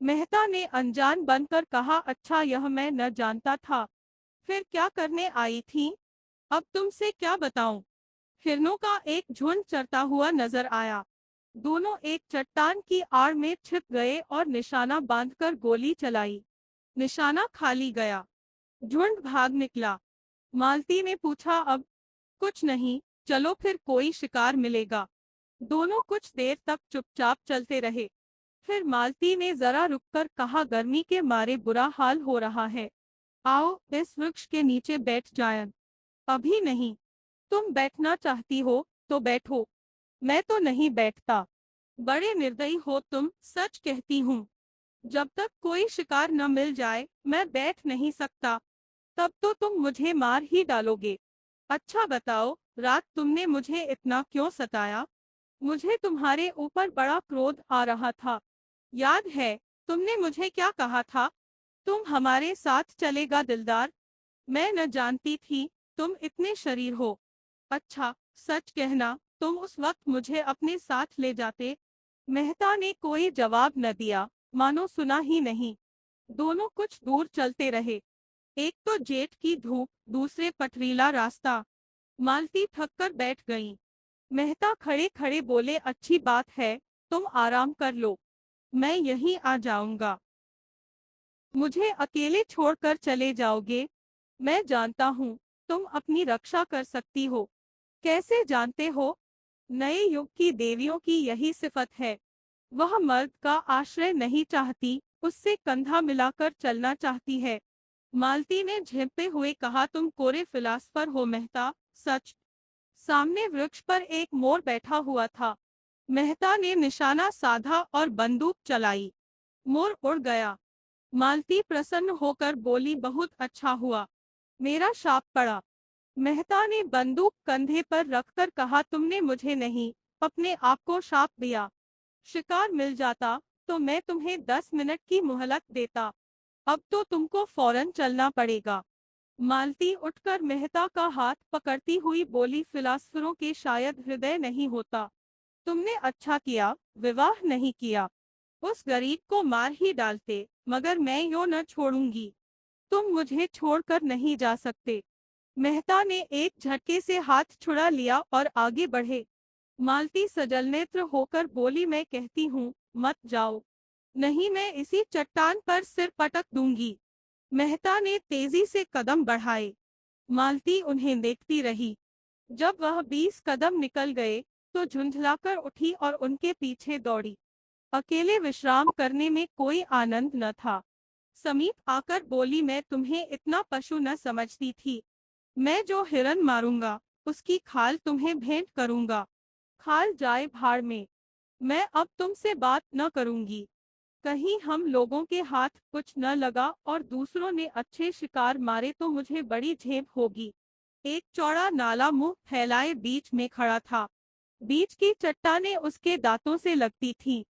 मेहता ने अनजान बनकर कहा, अच्छा यह मैं न जानता था। फिर क्या करने आई थी? अब तुमसे क्या बताऊं। हिरनों का एक झुंड चरता हुआ नजर आया। दोनों एक चट्टान की आड़ में छिप गए और निशाना बांधकर गोली चलाई। निशाना खाली गया। झुंड भाग निकला। मालती ने पूछा, अब? कुछ नहीं, चलो फिर कोई शिकार मिलेगा। दोनों कुछ देर तक चुपचाप चलते रहे। फिर मालती ने जरा रुककर कहा, गर्मी के मारे बुरा हाल हो रहा है, आओ इस वृक्ष के नीचे बैठ जाएं। अभी नहीं। तुम बैठना चाहती हो तो बैठो। मैं तो नहीं बैठता। बड़े निर्दयी हो तुम, सच कहती हूँ। जब तक कोई शिकार न मिल जाए मैं बैठ नहीं सकता। तब तो तुम मुझे मार ही डालोगे। अच्छा बताओ, रात तुमने मुझे इतना क्यों सताया? मुझे तुम्हारे ऊपर बड़ा क्रोध आ रहा था। याद है तुमने मुझे क्या कहा था? तुम हमारे साथ चलेगा दिलदार। मैं न जानती थी तुम इतने शरीर हो। अच्छा सच कहना, तुम उस वक्त मुझे अपने साथ ले जाते? मेहता ने कोई जवाब न दिया, मानो सुना ही नहीं। दोनों कुछ दूर चलते रहे। एक तो जेठ की धूप, दूसरे पथरीला रास्ता। मालती थक कर बैठ गईं। मेहता खड़े खड़े बोले, अच्छी बात है, तुम आराम कर लो, मैं यहीं आ जाऊंगा। मुझे अकेले छोड़कर चले जाओगे? मैं जानता हूँ तुम अपनी रक्षा कर सकती हो। कैसे जानते हो? नए युग की देवियों की यही सिफत है। वह मर्द का आश्रय नहीं चाहती, उससे कंधा मिलाकर चलना चाहती है। मालती ने झेपते हुए कहा, तुम कोरे फिलासफर हो मेहता, सच। सामने वृक्ष पर एक मोर बैठा हुआ था। मेहता ने निशाना साधा और बंदूक चलाई। मोर उड़ गया। मालती प्रसन्न होकर बोली, बहुत अच्छा हुआ, मेरा शाप पड़ा। मेहता ने बंदूक कंधे पर रखकर कहा, तुमने मुझे नहीं, अपने आप को शाप दिया। शिकार मिल जाता तो मैं तुम्हें 10 मिनट की मोहलत देता, अब तो तुमको फौरन चलना पड़ेगा। मालती उठकर मेहता का हाथ पकड़ती हुई बोली, फिलासफरों के शायद हृदय नहीं होता। तुमने अच्छा किया विवाह नहीं किया, उस गरीब को मार ही डालते, मगर मैं यो न छोड़ूंगी। तुम मुझे छोड़कर नहीं जा सकते। मेहता ने एक झटके से हाथ छुड़ा लिया और आगे बढ़े। मालती सजल नेत्र होकर बोली, मैं कहती हूँ मत जाओ, नहीं मैं इसी चट्टान पर सिर पटक दूंगी। मेहता ने तेजी से कदम बढ़ाए। मालती उन्हें देखती रही। जब वह 20 कदम निकल गए तो झुंझलाकर उठी और उनके पीछे दौड़ी। अकेले विश्राम करने में कोई आनंद न था। समीप आकर बोली, मैं तुम्हें इतना पशु न समझती थी। मैं जो हिरन मारूंगा उसकी खाल तुम्हें भेंट करूंगा। खाल जाए भाड़ में, मैं अब तुमसे बात न करूंगी। कहीं हम लोगों के हाथ कुछ न लगा और दूसरों ने अच्छे शिकार मारे तो मुझे बड़ी झेप होगी। एक चौड़ा नाला मुंह फैलाए बीच में खड़ा था। बीच की चट्टानें उसके दांतों से लगती थीं।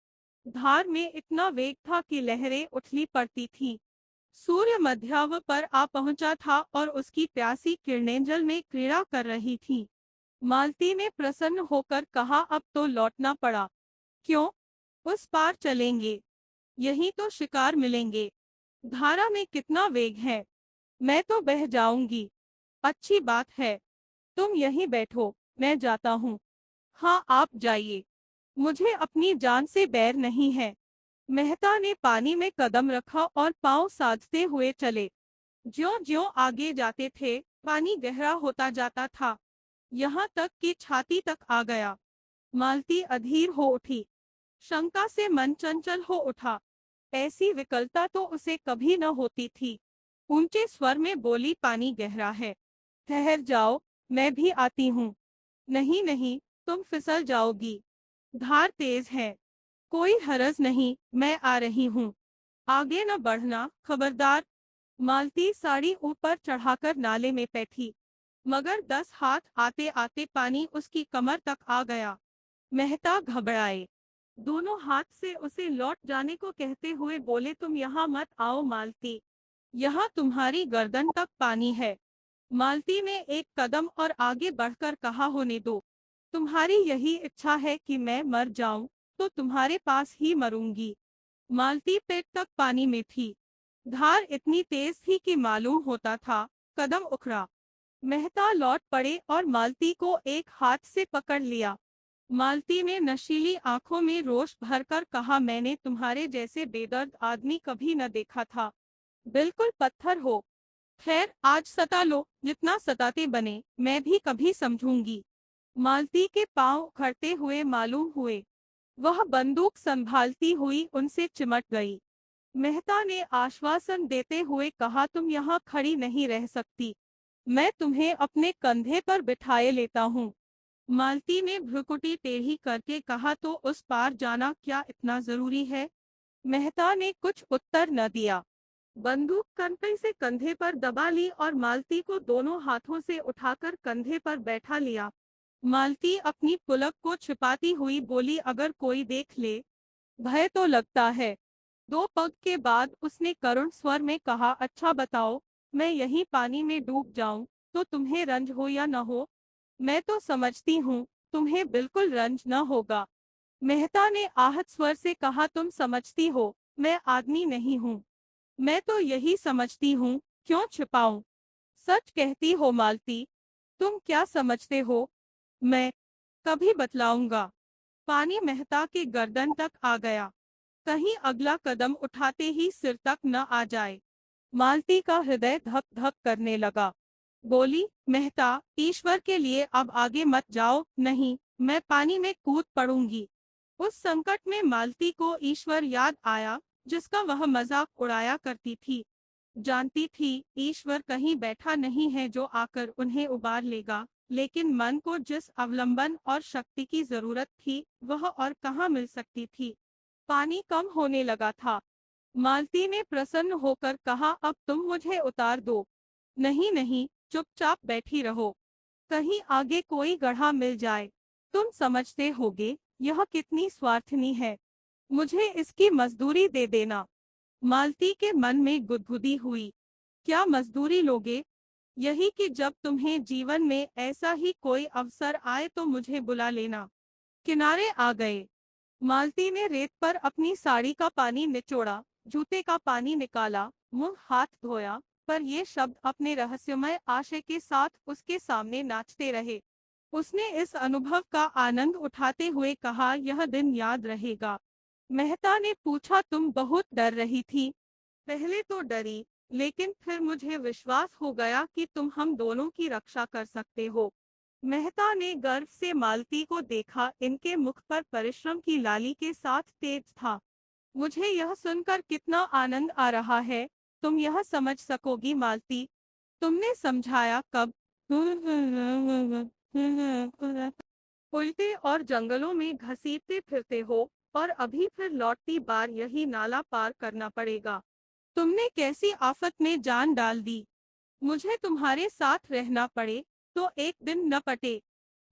धार में इतना वेग था कि लहरें उछली पड़ती थीं। सूर्य मध्याह्न पर आ पहुंचा था और उसकी प्यासी किरणें जल में क्रीड़ा कर रही थीं। मालती ने प्रसन्न होकर कहा, अब तो लौटना पड़ा। क्यों? उस पार चलेंगे, यहीं तो शिकार मिलेंगे। धारा में कितना वेग है, मैं तो बह जाऊंगी। अच्छी बात है, तुम यहीं बैठो, मैं जाता हूँ। हाँ आप जाइए, मुझे अपनी जान से बैर नहीं है। मेहता ने पानी में कदम रखा और पांव साधते हुए चले। ज्यों-ज्यों आगे जाते थे, पानी गहरा होता जाता था, यहाँ तक कि छाती तक आ गया। मालती अधीर हो उठी। शंका से मन चंचल हो उठा। ऐसी विकलता तो उसे कभी न होती थी। ऊंचे स्वर में बोली, पानी गहरा है, ठहर जाओ, मैं भी आती हूँ। नहीं नहीं, तुम फिसल जाओगी, धार तेज है। कोई हरज नहीं, मैं आ रही हूँ, आगे न बढ़ना, खबरदार। मालती साड़ी ऊपर चढ़ाकर नाले में बैठी, मगर 10 हाथ आते आते पानी उसकी कमर तक आ गया। मेहता घबराए, दोनों हाथ से उसे लौट जाने को कहते हुए बोले, तुम यहाँ मत आओ मालती, यहाँ तुम्हारी गर्दन तक पानी है। मालती ने एक कदम और आगे बढ़कर कहा, होने दो, तुम्हारी यही इच्छा है कि मैं मर जाऊं तो तुम्हारे पास ही मरूंगी। मालती पेट तक पानी में थी। धार इतनी तेज थी कि मालूम होता था कदम उखड़ा। मेहता लौट पड़े और मालती को एक हाथ से पकड़ लिया। मालती ने नशीली आंखों में रोष भरकर कहा, मैंने तुम्हारे जैसे बेदर्द आदमी कभी न देखा था, बिल्कुल पत्थर हो। खैर आज सता लो, जितना सताते बने, मैं भी कभी समझूंगी। मालती के पांव उखड़ते हुए मालूम हुए। वह बंदूक संभालती हुई उनसे चिमट गई। मेहता ने आश्वासन देते हुए कहा, तुम यहाँ खड़ी नहीं रह सकती, मैं तुम्हें अपने कंधे पर बिठाए लेता हूँ। मालती ने भ्रुकुटी टेढ़ी करके कहा, तो उस पार जाना क्या इतना जरूरी है? मेहता ने कुछ उत्तर न दिया। बंदूक कनपई से कंधे पर दबा ली और मालती को दोनों हाथों से उठाकर कंधे पर बैठा लिया। मालती अपनी पुलक को छिपाती हुई बोली, अगर कोई देख ले, भय तो लगता है। 2 पग के बाद उसने करुण स्वर में कहा, अच्छा बताओ, मैं यहीं पानी में डूब जाऊं तो तुम्हें रंज हो या न हो? मैं तो समझती हूँ तुम्हें बिल्कुल रंज न होगा। मेहता ने आहत स्वर से कहा, तुम समझती हो मैं आदमी नहीं हूँ? मैं तो यही समझती हूँ, क्यों छिपाऊं? सच कहती हो मालती, तुम क्या समझते हो? मैं कभी बतलाऊंगा। पानी मेहता के गर्दन तक आ गया, कहीं अगला कदम उठाते ही सिर तक न आ जाए। मालती का हृदय धक धक करने लगा। बोली, मेहता, ईश्वर के लिए अब आगे मत जाओ, नहीं, मैं पानी में कूद पड़ूंगी। उस संकट में मालती को ईश्वर याद आया, जिसका वह मजाक उड़ाया करती थी। जानती थी ईश्वर कहीं बैठा नहीं है जो आकर उन्हें उबार लेगा, लेकिन मन को जिस अवलंबन और शक्ति की जरूरत थी वह और कहाँ मिल सकती थी। पानी कम होने लगा था। मालती ने प्रसन्न होकर कहा, अब तुम मुझे उतार दो। नहीं नहीं, चुपचाप बैठी रहो, कहीं आगे कोई गड्ढा मिल जाए। तुम समझते होगे यह कितनी स्वार्थनी है, मुझे इसकी मजदूरी दे देना। मालती के मन में गुदगुदी हुई। क्या मजदूरी लोगे? यही कि जब तुम्हें जीवन में ऐसा ही कोई अवसर आए तो मुझे बुला लेना। किनारे आ गए। मालती ने रेत पर अपनी साड़ी का पानी निचोड़ा, जूते का पानी निकाला, मुंह हाथ धोया, पर ये शब्द अपने रहस्यमय आशय के साथ उसके सामने नाचते रहे। उसने इस अनुभव का आनंद उठाते हुए कहा, यह दिन याद रहेगा। मेहता ने पूछा, तुम बहुत डर रही थी? पहले तो डरी, लेकिन फिर मुझे विश्वास हो गया कि तुम हम दोनों की रक्षा कर सकते हो। मेहता ने गर्व से मालती को देखा, इनके मुख पर परिश्रम की लाली के साथ तेज था। मुझे यह सुनकर कितना आनंद आ रहा है, तुम यह समझ सकोगी मालती? तुमने समझाया कब? उल्टे और जंगलों में घसीटते फिरते हो, और अभी फिर लौटती बार यही नाला पार करना पड़ेगा। तुमने कैसी आफत में जान डाल दी? मुझे तुम्हारे साथ रहना पड़े तो एक दिन न पटे।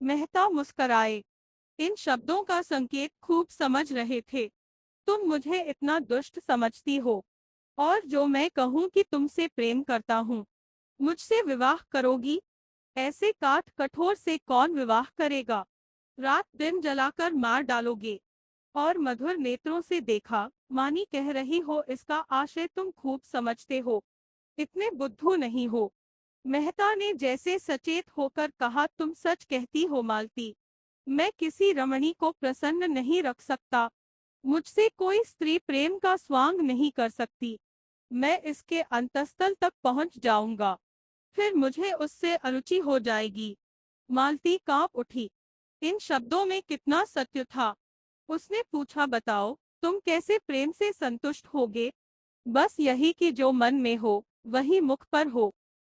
मेहता मुस्कराए। इन शब्दों का संकेत खूब समझ रहे थे। तुम मुझे इतना दुष्ट समझती हो, और जो मैं कहूँ कि तुमसे प्रेम करता हूँ, मुझसे विवाह करोगी? ऐसे काठ कठोर से कौन विवाह करेगा? रात दिन जलाकर मार डालोगे? और मधुर नेत्रों से देखा, मानी कह रही हो इसका आशय तुम खूब समझते हो, इतने बुद्धू नहीं हो। मेहता ने जैसे सचेत होकर कहा, तुम सच कहती हो मालती। मैं किसी रमणी को प्रसन्न नहीं रख सकता, मुझसे कोई स्त्री प्रेम का स्वांग नहीं कर सकती। मैं इसके अंतस्तल तक पहुंच जाऊंगा, फिर मुझे उससे अरुचि हो जाएगी। मालती कांप उठी। इन शब्दों में कितना सत्य था। उसने पूछा, बताओ तुम कैसे प्रेम से संतुष्ट होगे? बस यही कि जो मन में हो वही मुख पर हो।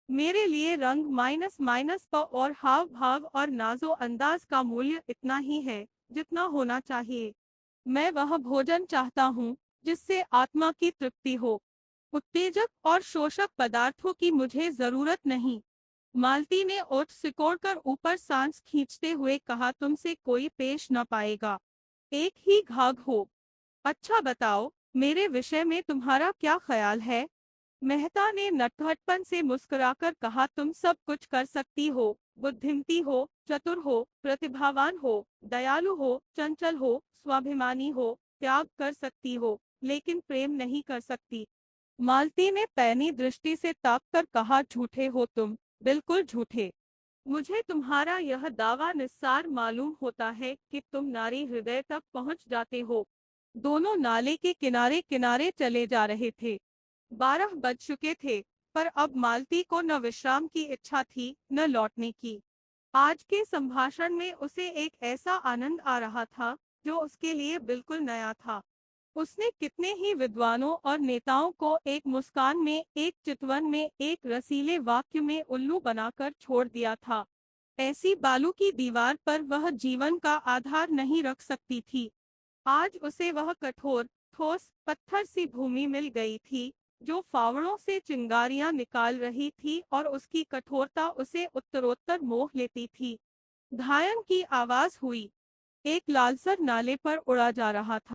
मेरे लिए रंग माइनस माइनस प और हाव भाव और नाजो अंदाज का मूल्य इतना ही है जितना होना चाहिए। मैं वह भोजन चाहता हूँ जिससे आत्मा की तृप्ति हो। उत्तेजक और शोषक पदार्थों की मुझे जरूरत नहीं। मालती ने ओठ सिकोड़कर ऊपर सांस खींचते हुए कहा, तुमसे कोई पेश न पाएगा, एक ही घाघ हो। अच्छा बताओ, मेरे विषय में तुम्हारा क्या ख्याल है? मेहता ने नटखटपन से मुस्कुराकर कहा, तुम सब कुछ कर सकती हो, बुद्धिमती हो, चतुर हो, प्रतिभावान हो, दयालु हो, चंचल हो, स्वाभिमानी हो, त्याग कर सकती हो, लेकिन प्रेम नहीं कर सकती। मालती ने पैनी दृष्टि से ताककर कहा, झूठे हो तुम, बिल्कुल झूठे। मुझे तुम्हारा यह दावा निस्सार मालूम होता है कि तुम नारी हृदय तक पहुंच जाते हो। दोनों नाले के किनारे किनारे चले जा रहे थे। 12 बज चुके थे, पर अब मालती को न विश्राम की इच्छा थी न लौटने की। आज के संभाषण में उसे एक ऐसा आनंद आ रहा था जो उसके लिए बिल्कुल नया था। उसने कितने ही विद्वानों और नेताओं को एक मुस्कान में, एक चितवन में, एक रसीले वाक्य में उल्लू बनाकर छोड़ दिया था। ऐसी बालू की दीवार पर वह जीवन का आधार नहीं रख सकती थी। आज उसे वह कठोर, ठोस, पत्थर सी भूमि मिल गई थी जो फावड़ों से चिंगारियां निकाल रही थी, और उसकी कठोरता उसे उत्तरोत्तर मोह लेती थी। धायन की आवाज हुई। एक लालसर नाले पर उड़ा जा रहा था।